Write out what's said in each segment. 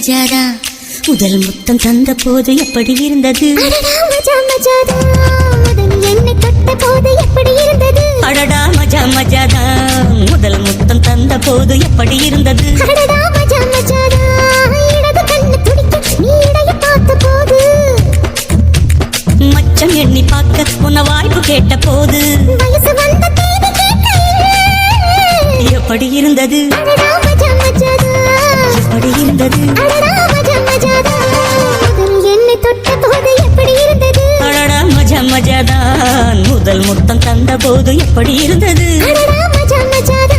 மஜாதா முதல் முத்தம் தந்த போது எப்படி இருந்தது என்னை தொட்ட போது எப்படி இருந்தது அடடா மஜா மஜாதா முதல் முத்தம் தந்த போது எப்படி இருந்தது அடடா மஜா மஜாதா இடது கண்ணு துடிக்க நீ இடைய பார்த்த போது மச்சம் எண்ணி பார்க்க உன்ன வாய்ப்பு கேட்ட போது வயசு வந்த தேதி கேட்கையில் எப்படி இருந்தது அடடா மஜா மஜாதா எப்படி இருந்தது அடடா மஜா மஜாதா முதல் என்னை தொட்ட போது எப்படி இருந்தது அடடா மஜா மஜாதான் முதல் முத்தம் தந்த போது எப்படி இருந்தது அடடா மஜா மஜாதா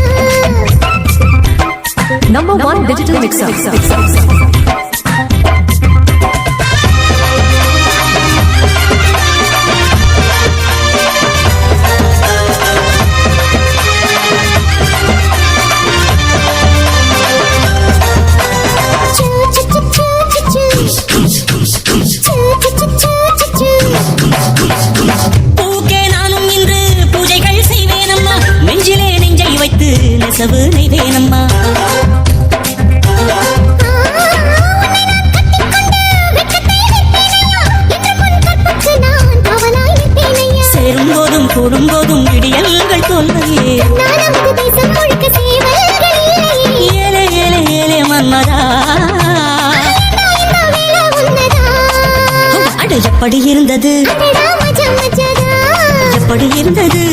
Number 1 digital mixer. பூக்கே நானும் இன்று பூஜைகள் செய்வேனம்மா நெஞ்சிலே நெஞ்சை வைத்து நெசவு நெய்வேனம்மா சேரும் போதும் கூடும் போதும் விடியல்கள் தோல்வையே ஏலே ஏலே ஏலே மன்மதா அட எப்படி இருந்தது எப்படி இருந்தது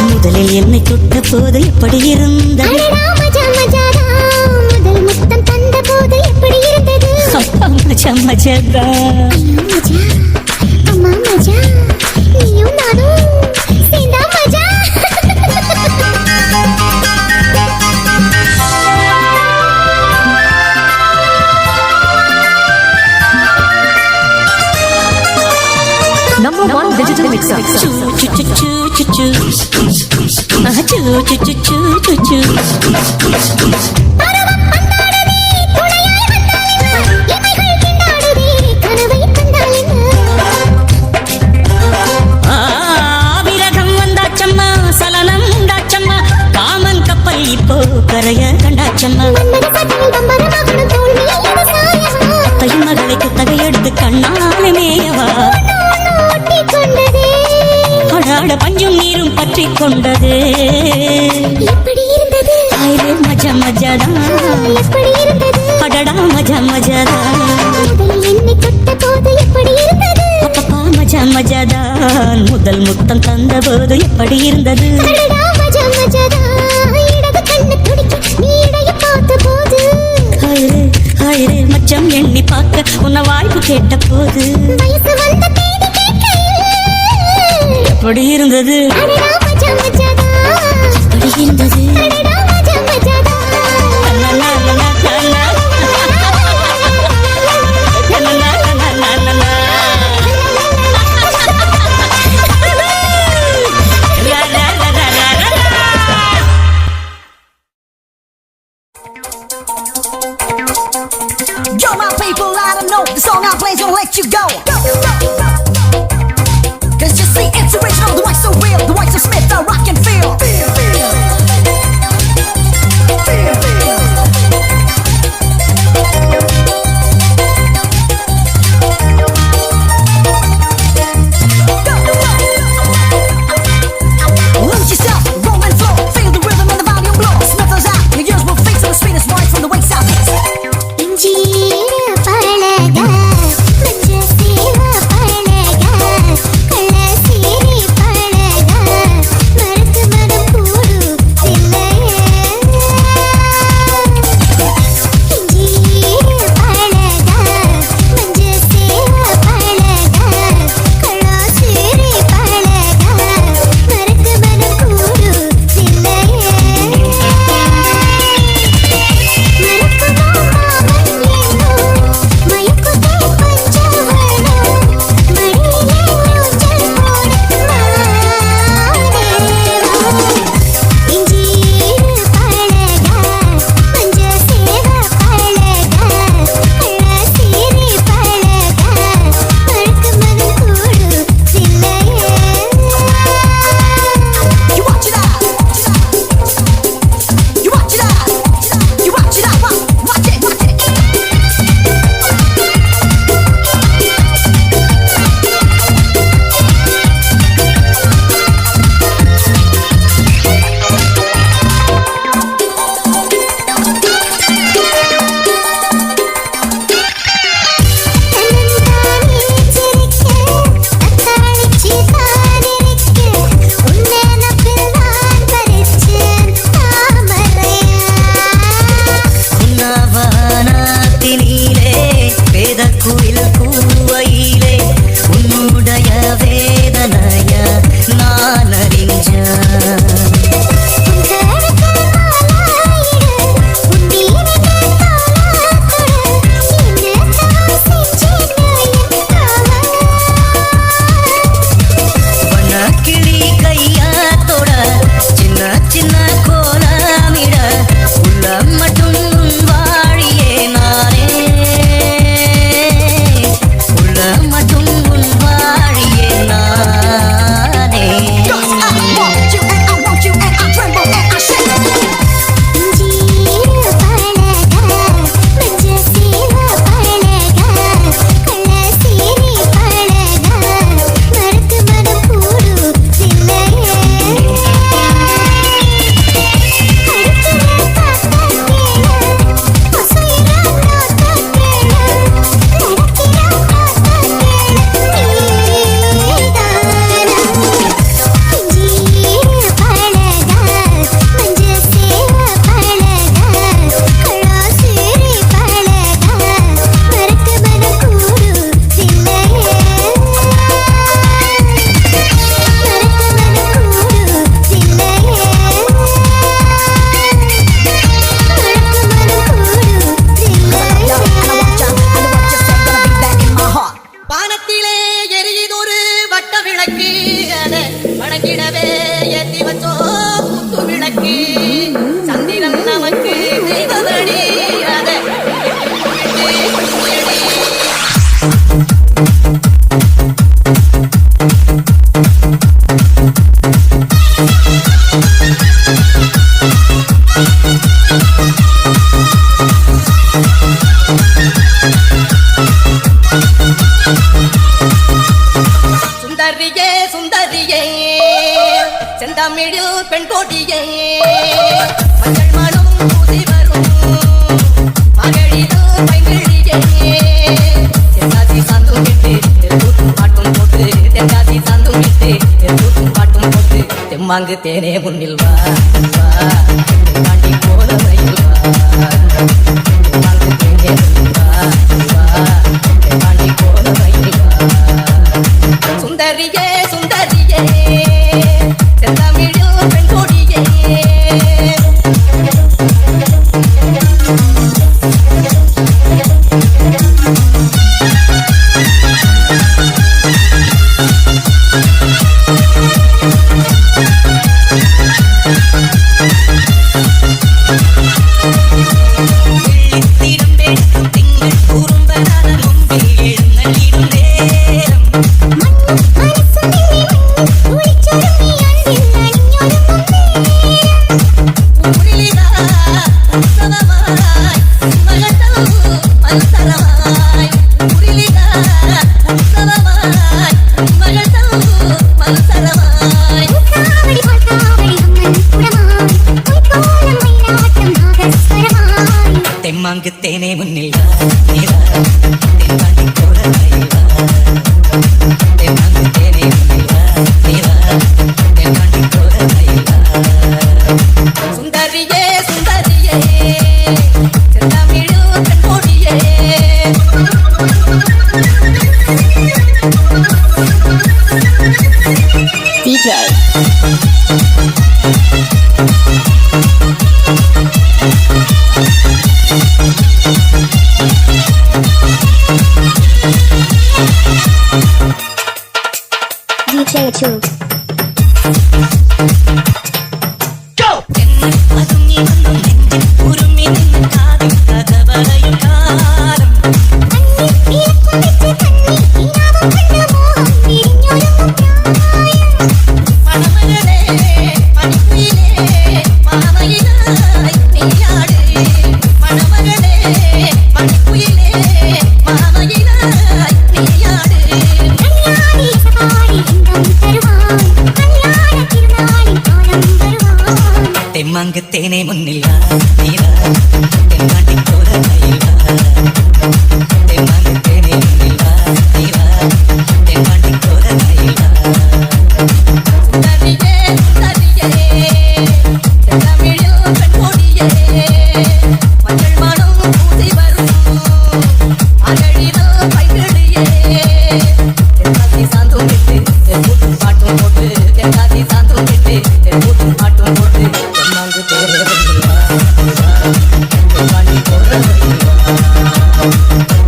முதலில் என்னை தொட்ட போது எப்படி இருந்தது மஜா மஜாதா Number 1 digital mixer. Choo choo choo choo choo choo. Ah choo choo choo choo choo choo. விரகம் வந்தாச்சம்மா சலனம் உண்டாச்சம்மா காமன் கப்பல் இப்போ கரைய கண்டாச்சம்மா அத்தையும் மகளை குத்தகை எடுத்து கண்ணாலே மேயவா அடாட பஞ்சும் நீரும் பற்றி கொண்டது மஜா மஜாதா அடடா மஜா மஜாதா அப்பப்பா மஜா மஜாதான் முதல் முத்தம் தந்த போது எப்படி இருந்தது ஹாயிரே மச்சம் எண்ணி பார்க்க உன்ன வாய்ப்பு கேட்ட போது எப்படி இருந்தது எப்படி இருந்தது Yo, my people, I don't know. The song I play's gonna let you go. Cause you see, it's original, the white's so real, the white's so Smith. சுந்தரியே சுந்தரியே செந்தமிழில் பெண் கோடியே மஞ்சள் மனம் பூசி வரும் மகளிரு பைங்கிழியே தென்காசி சாந்தும் விட்டு கூட்டும் பாட்டும் போட்டு தென்காசி சாந்தும் விட்டு கூட்டும் பாட்டும் போட்டு தெம்மாங்கு தேனே முன்னில் வா வா தாண்டி போல மயில் வா தெம்மாங்கு தேனே முன்னில் வா வா தாண்டி போல மயில் வா சுந்தரியே சுந்தரியே செந்தமிழில் பெண் கொடியே தெம்மாங்கு தேனே முன்னில் தென்பாண்டி போல மயில் வா தெம்மாங்கு தேனே முன்னில் தென்பாண்டி போல மயில் வா சுந்தரியே சுந்தரியே செந்தமிழில் பெண் கொடியே DJ. DJ Tube. தெம்மாங்கு தேனே முன்னில் வா நீரா தென்பாண்டி போல மயில் வா தெம்மாங்கு தேனே முன்னில் வா நீரா தென்பாண்டி போல மயில் வா சுந்தரியே சுந்தரியே செந்தமிழில் பெண் கொடியே மஞ்சள் மனம் பூசி வரும் மகளிரு பைங்கிழியே தென்காசி சாந்தும் விட்டு கூட்டும் பாட்டும் போட்டு தென்காசி சாந்தும் விட்டு கூட்டும் பாட்டும் போட்டு தெம்மாங்கு தேனே முன்னில் வா தென்பாண்டி போல மயில் வா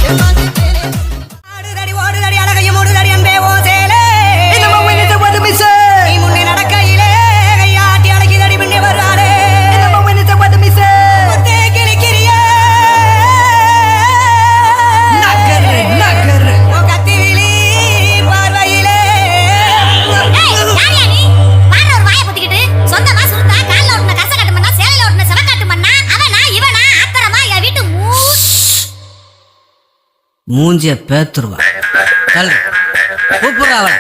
தெம்மாங்கு தேனே ஆடுதடி ஓடுதடி அழகையும் ஓடுதடி அன்பே ஓ சேலே நீ முன்னே நடக்கையிலே கையாட்டி அழகிதடி முன்னே வராடே முத்தே கிளிக்கிறியே உன் கத்திவிழி பார்வையிலே மூஞ்சிய பேத்துருவா கூப்பிடுற அவளை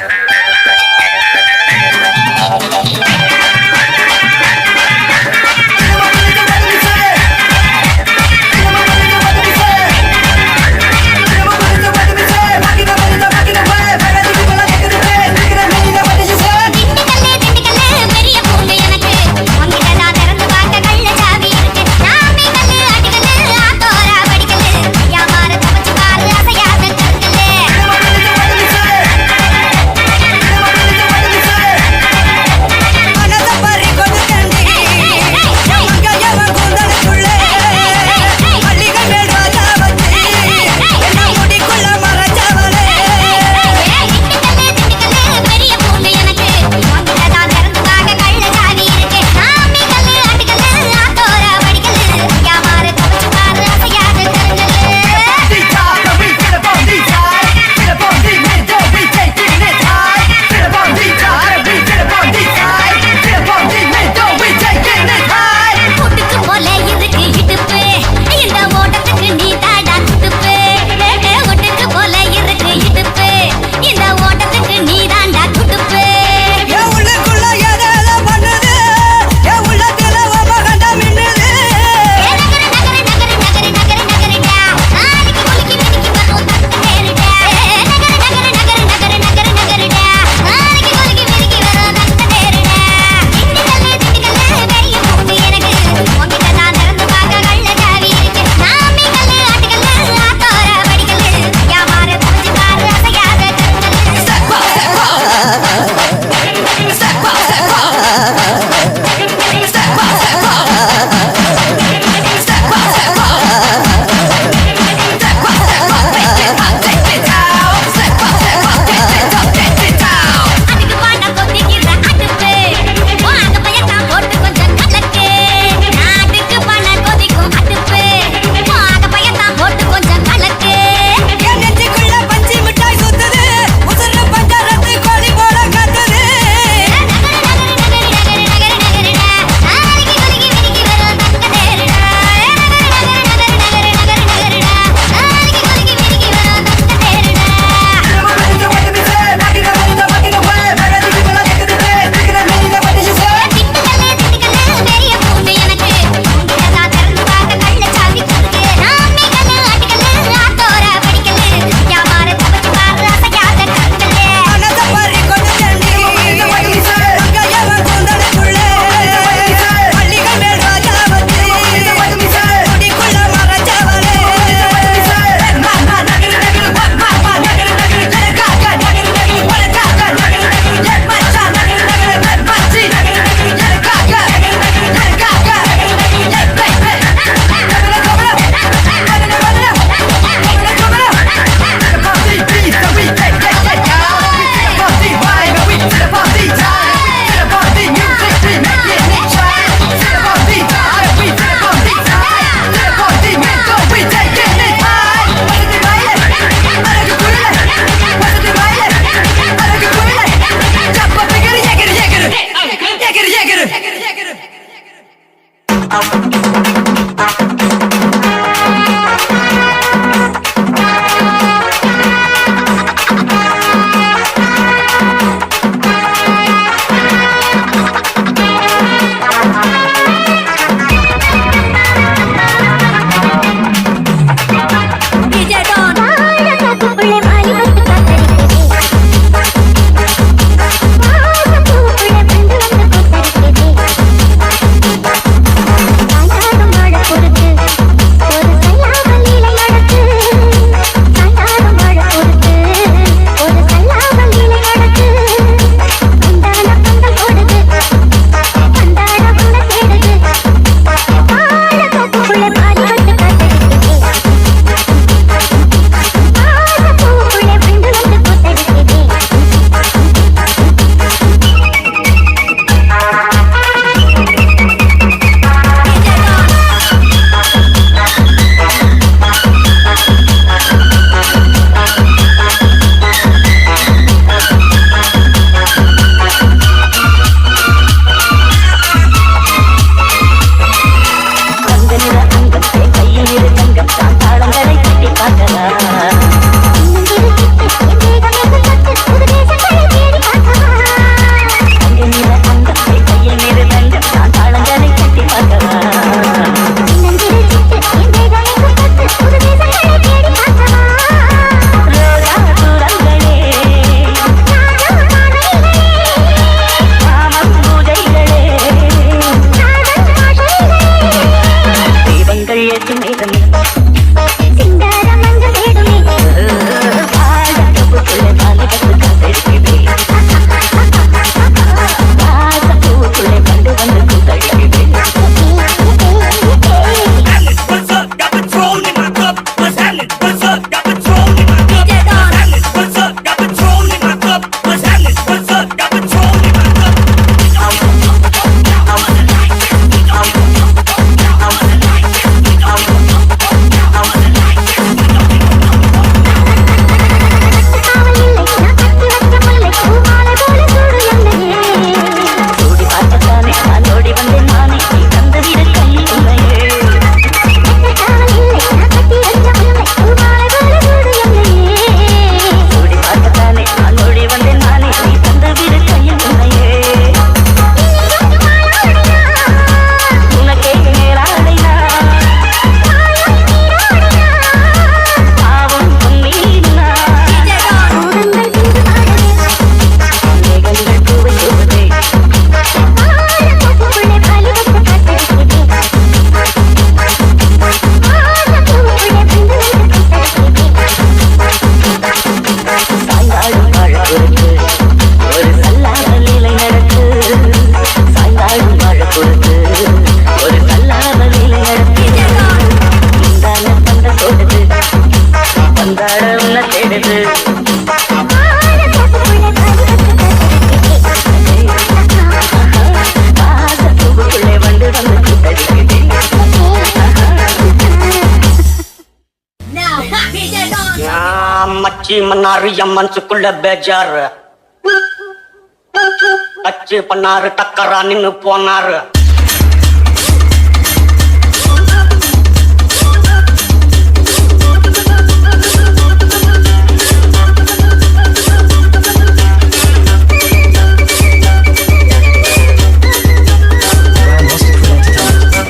மச்சி மன்னாரு என் மனசுக்குள்ள பேஜாரு டச்சு பண்ணாரு டக்கரா நின்னு போனாரு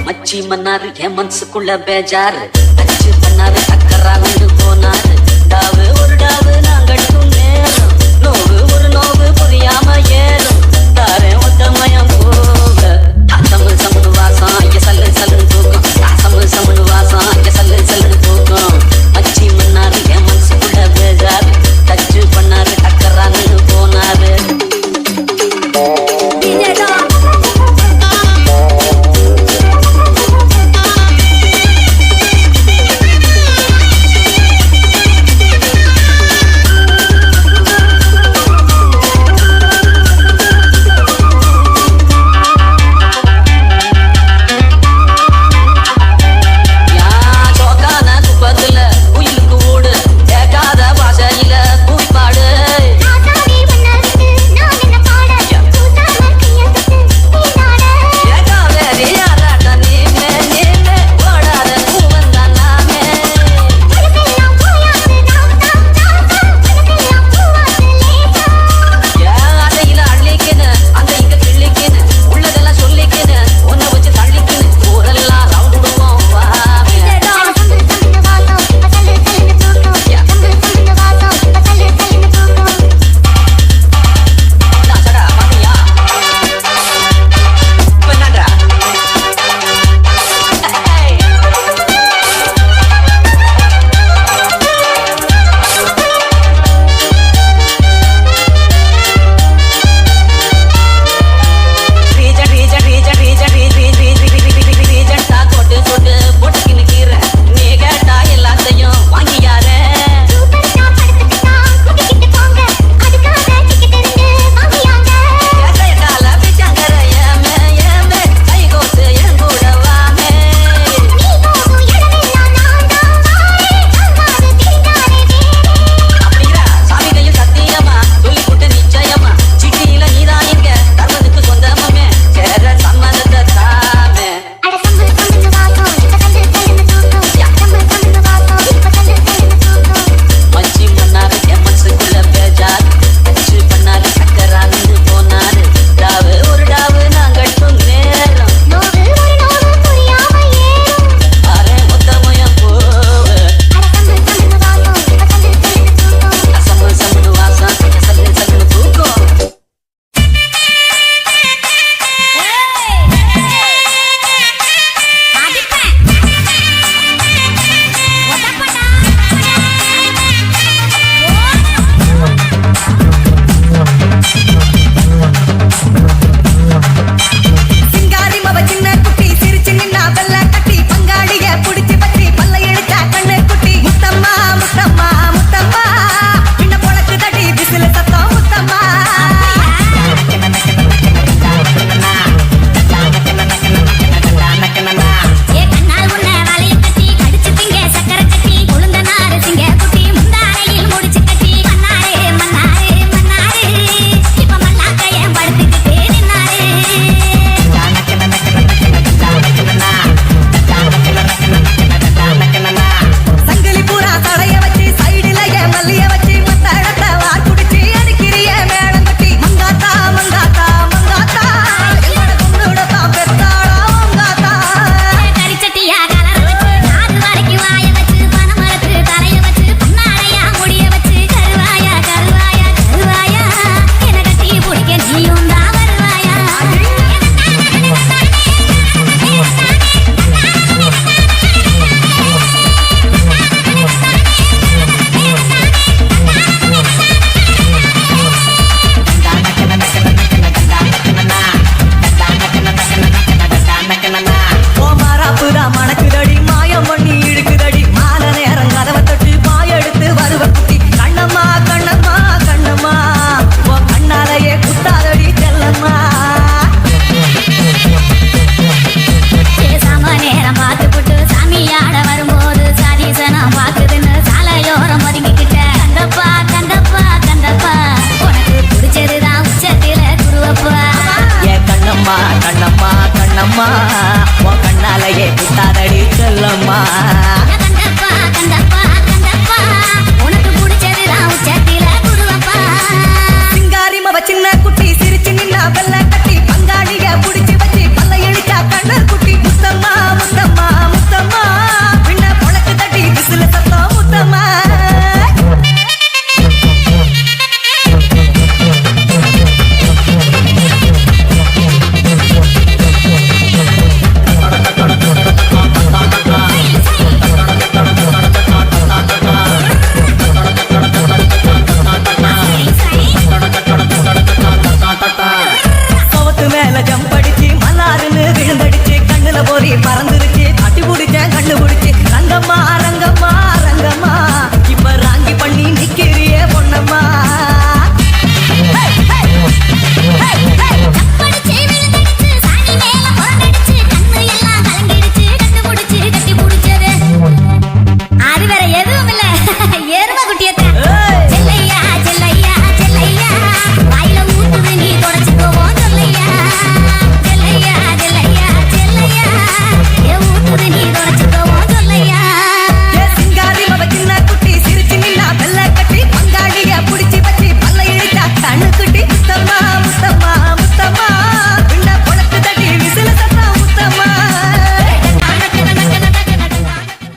மச்சி மன்னாரு என் மனசுக்குள்ள பேஜாரு டச்சு பண்ணாரு டக்கரா நின்னு போனாரு டாவு ஒரு டாவு நாங்கட்டும் நேரம் நோவு ஒரு நோவு புரியாம ஏறும் தாரே ஒத்தமயம் போக சமு சமு வாசம் ஐய சல்லு சல்லு தூக்கம் சமு சமு வாசம் ஐய சல்லு சல்லு தூக்கம் மச்சி மன்னாரு என் மனசுக்குள்ள பேஜாரு டச்சு பண்ணாரு டக்கரா நின்னு போனாரு கண்ணம்மா உன் கண்ணாலேயே குத்தாதடி செல்லம்மா கண்டப்பா கண்டப்பா கண்டப்பா உனக்கு பிடிச்சதுதான் உச்சத்தில குருவப்பா சிங்காரி மவ சின்ன குட்டி